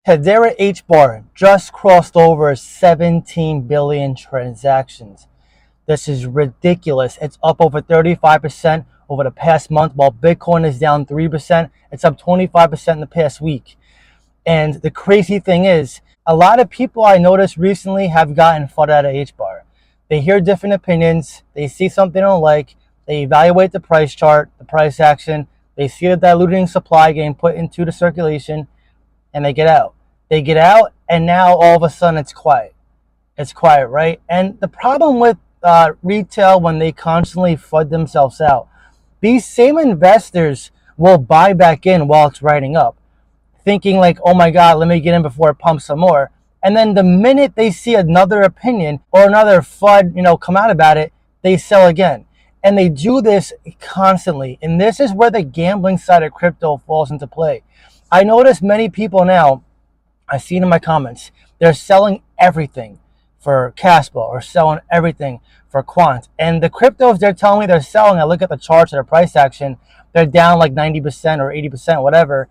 Hedera HBAR just crossed over 17 billion transactions. This is ridiculous. It's up over 35% over the past month, while Bitcoin is down 3%. It's up 25% in the past week. And the crazy thing is, a lot of people I noticed recently have gotten FUD out of HBAR. They hear different opinions, they see something they don't like, they evaluate the price chart, the price action, they see the diluting supply getting put into the circulation, and they get out. They get out, and now all of a sudden it's quiet. It's quiet, right? And the problem with retail, when they constantly FUD themselves out, these same investors will buy back in while it's riding up, thinking like, oh my God, let me get in before it pumps some more. And then the minute they see another opinion or another FUD, come out about it, they sell again. And they do this constantly. And this is where the gambling side of crypto falls into play. I notice many people now, I see it in my comments, they're selling everything for Caspa or selling everything for Quant. And the cryptos they're telling me they're selling, I look at the charts of their price action, they're down like 90% or 80%, whatever.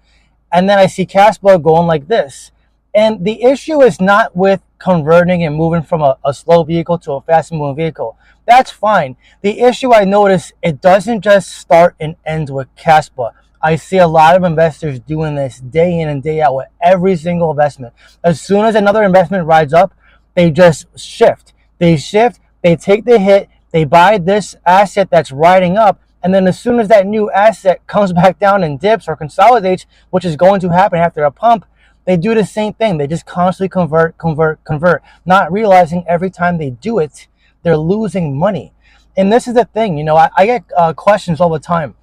And then I see Caspa going like this. And the issue is not with converting and moving from a slow vehicle to a fast moving vehicle. That's fine. The issue I notice, it doesn't just start and end with Caspa. I see a lot of investors doing this day in and day out with every single investment. As soon as another investment rides up, they just shift. They shift, they take the hit, they buy this asset that's riding up, and then as soon as that new asset comes back down and dips or consolidates, which is going to happen after a pump, they do the same thing. They just constantly convert, not realizing every time they do it, they're losing money. And this is the thing, I get questions all the time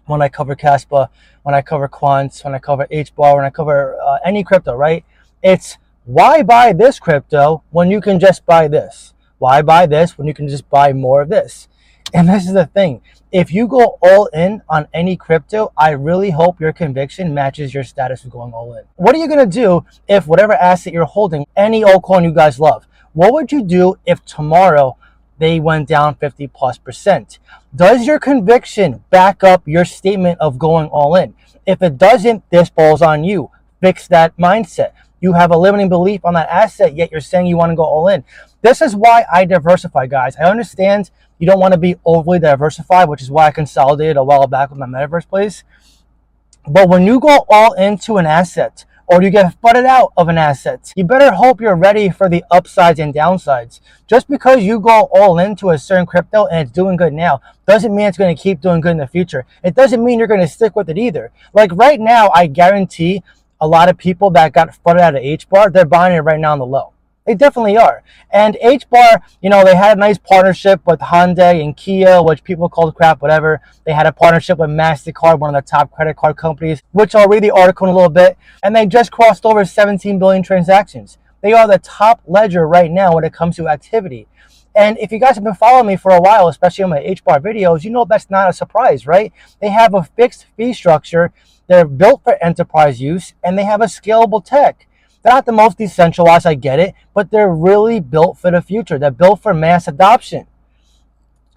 when I cover Caspa, when I cover Quants, when I cover HBAR, when I cover any crypto, right? It's, why buy this crypto when you can just buy this? Why buy this when you can just buy more of this? And this is the thing. If you go all in on any crypto, I really hope your conviction matches your status of going all in. What are you going to do if whatever asset you're holding, any altcoin you guys love, what would you do if tomorrow they went down 50+%? Does your conviction back up your statement of going all in? If it doesn't, this falls on you. Fix that mindset. You have a limiting belief on that asset, yet you're saying you want to go all in. This is why I diversify, guys. I understand you don't want to be overly diversified, which is why I consolidated a while back with my metaverse plays. But when you go all into an asset, or you get flooded out of an asset, you better hope you're ready for the upsides and downsides. Just because you go all into a certain crypto and it's doing good now, doesn't mean it's going to keep doing good in the future. It doesn't mean you're going to stick with it either. Like right now, I guarantee a lot of people that got flooded out of HBAR, they're buying it right now on the low. They definitely are. And HBAR, they had a nice partnership with Hyundai and Kia, which people called crap, whatever. They had a partnership with MasterCard, one of the top credit card companies, which I'll read the article in a little bit. And they just crossed over 17 billion transactions. They are the top ledger right now when it comes to activity. And if you guys have been following me for a while, especially on my HBAR videos, you know that's not a surprise, right? They have a fixed fee structure. They're built for enterprise use, and they have a scalable tech. They're not the most decentralized, I get it, but they're really built for the future. They're built for mass adoption.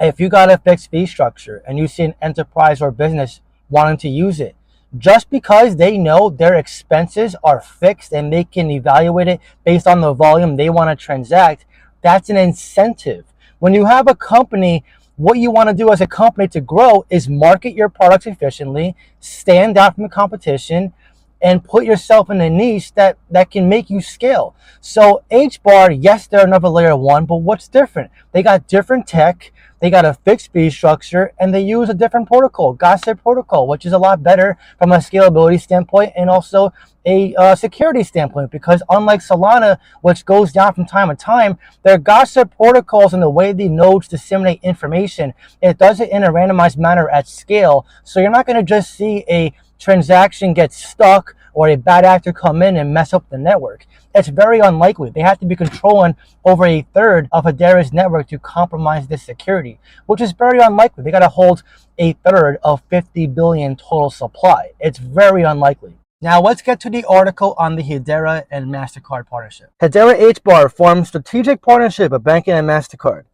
If you got a fixed fee structure and you see an enterprise or business wanting to use it, just because they know their expenses are fixed and they can evaluate it based on the volume they want to transact, that's an incentive. When you have a company, what you want to do as a company to grow is market your products efficiently, stand out from the competition, and put yourself in a niche that can make you scale. So HBAR, yes, they're another layer one, but what's different? They got different tech, they got a fixed fee structure, and they use a different protocol, Gossip protocol, which is a lot better from a scalability standpoint and also a security standpoint, because unlike Solana, which goes down from time to time, their Gossip protocols and the way the nodes disseminate information, it does it in a randomized manner at scale. So you're not going to just see a transaction get stuck or a bad actor come in and mess up the network. It's very unlikely. They have to be controlling over a third of Hedera's network to compromise this security, which is very unlikely. They got to hold a third of 50 billion total supply. It's very unlikely. Now let's get to the article on the Hedera and MasterCard partnership. Hedera HBAR forms strategic partnership with banking and MasterCard.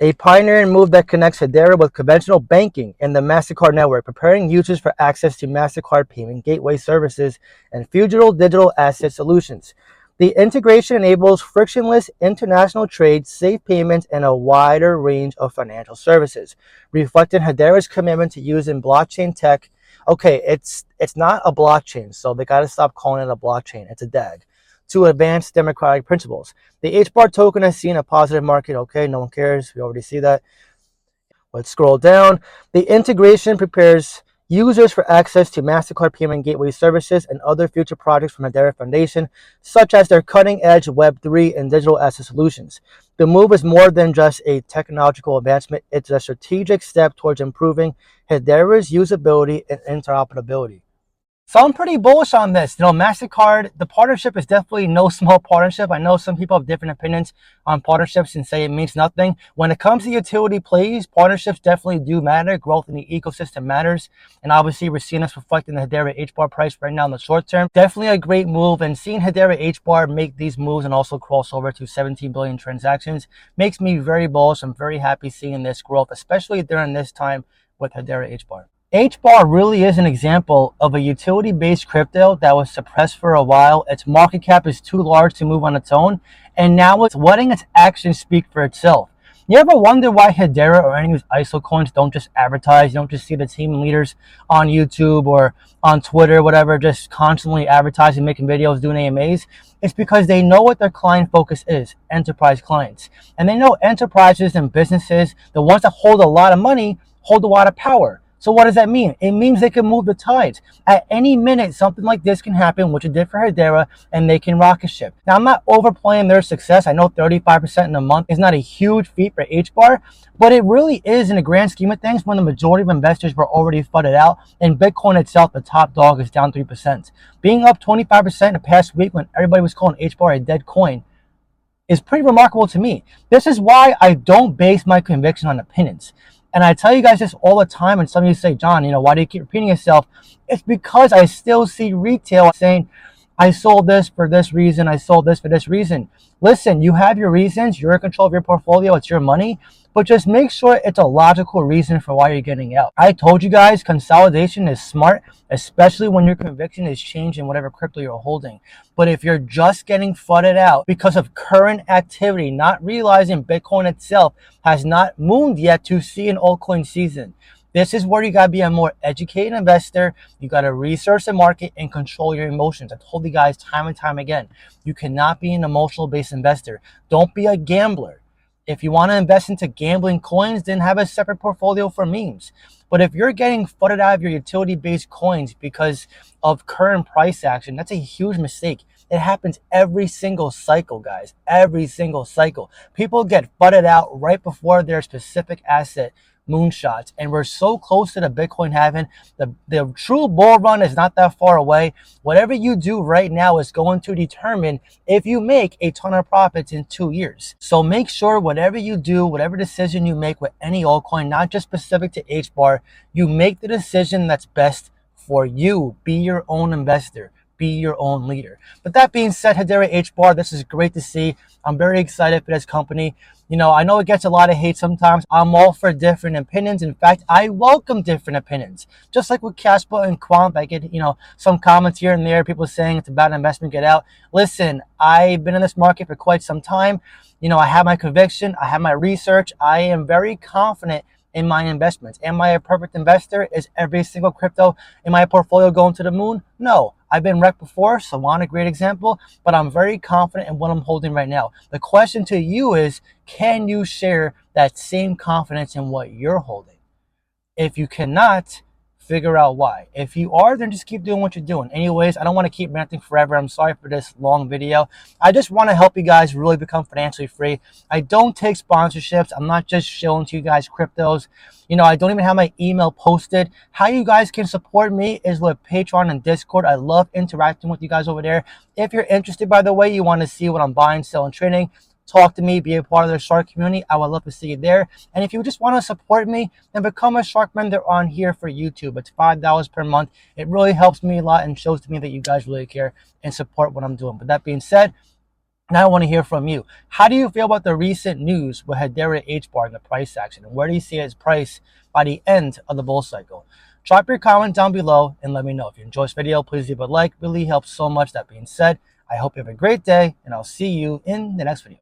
a pioneering move that connects Hedera with conventional banking and the MasterCard network, preparing users for access to MasterCard payment gateway services and future digital asset solutions. The integration enables frictionless international trade, safe payments, and a wider range of financial services, reflecting Hedera's commitment to using blockchain tech. Okay, it's not a blockchain, so they got to stop calling it a blockchain. It's a DAG. To advance democratic principles. The HBAR token has seen a positive market. Okay, no one cares. We already see that. Let's scroll down. The integration prepares users for access to MasterCard payment gateway services and other future projects from Hedera Foundation, such as their cutting-edge Web3 and digital asset solutions. The move is more than just a technological advancement. It's a strategic step towards improving Hedera's usability and interoperability. So I'm pretty bullish on this. MasterCard, the partnership is definitely no small partnership. I know some people have different opinions on partnerships and say it means nothing. When it comes to utility plays, partnerships definitely do matter. Growth in the ecosystem matters. And obviously, we're seeing this reflected in the Hedera HBAR price right now in the short term. Definitely a great move. And seeing Hedera HBAR make these moves and also cross over to 17 billion transactions makes me very bullish. I'm very happy seeing this growth, especially during this time with Hedera HBAR. HBAR really is an example of a utility-based crypto that was suppressed for a while. Its market cap is too large to move on its own, and now it's letting its actions speak for itself. You ever wonder why Hedera or any of these ISO coins don't just advertise? You don't just see the team leaders on YouTube or on Twitter, whatever, just constantly advertising, making videos, doing AMAs? It's because they know what their client focus is, enterprise clients. And they know enterprises and businesses, the ones that hold a lot of money, hold a lot of power. So what does that mean? It means they can move the tides. At any minute, something like this can happen, which it did for Hedera, and they can rocket ship. Now, I'm not overplaying their success. I know 35% in a month is not a huge feat for HBAR, but it really is in the grand scheme of things when the majority of investors were already flooded out, and Bitcoin itself, the top dog, is down 3%. Being up 25% in the past week when everybody was calling HBAR a dead coin is pretty remarkable to me. This is why I don't base my conviction on opinions. And I tell you guys this all the time, and some of you say, John, why do you keep repeating yourself? It's because I still see retail saying, I sold this for this reason, I sold this for this reason. Listen, you have your reasons, you're in control of your portfolio, it's your money, but just make sure it's a logical reason for why you're getting out. I told you guys, consolidation is smart, especially when your conviction is changing whatever crypto you're holding. But if you're just getting flooded out because of current activity, not realizing Bitcoin itself has not moved yet to see an altcoin season, this is where you got to be a more educated investor. You got to research the market and control your emotions. I told you guys time and time again, you cannot be an emotional-based investor. Don't be a gambler. If you want to invest into gambling coins, then have a separate portfolio for memes. But if you're getting flooded out of your utility-based coins because of current price action, that's a huge mistake. It happens every single cycle, guys. Every single cycle. People get flooded out right before their specific asset moonshots, and we're so close to the Bitcoin halving. The true bull run is not that far away. Whatever you do right now is going to determine if you make a ton of profits in 2 years. So make sure whatever you do, whatever decision you make with any altcoin, not just specific to HBAR, you make the decision that's best for you. Be your own investor. Be your own leader. But that being said, Hedera HBAR, this is great to see. I'm very excited for this company. I know it gets a lot of hate sometimes. I'm all for different opinions. In fact, I welcome different opinions. Just like with Casper and Quant, I get, some comments here and there, people saying it's a bad investment, get out. Listen, I've been in this market for quite some time. I have my conviction. I have my research. I am very confident in my investments. Am I a perfect investor? Is every single crypto in my portfolio going to the moon? No. I've been wrecked before, Solana, a great example, but I'm very confident in what I'm holding right now. The question to you is, can you share that same confidence in what you're holding? If you cannot, figure out why. If you are, then just keep doing what you're doing. Anyways, I don't want to keep ranting forever. I'm sorry for this long video. I just want to help you guys really become financially free. I don't take sponsorships. I'm not just showing to you guys cryptos. I don't even have my email posted. How you guys can support me is with Patreon and Discord. I love interacting with you guys over there. If you're interested, by the way, you want to see what I'm buying, selling, trading, talk to me, be a part of the Shark community. I would love to see you there. And if you just want to support me, then become a Shark member on here for YouTube. It's $5 per month. It really helps me a lot and shows to me that you guys really care and support what I'm doing. But that being said, Now I want to hear from you. How do you feel about the recent news with Hedera HBAR in the price action? And where do you see its price by the end of the bull cycle? Drop your comment down below and let me know. If you enjoyed this video, please leave a like. It really helps so much. That being said, I hope you have a great day, and I'll see you in the next video.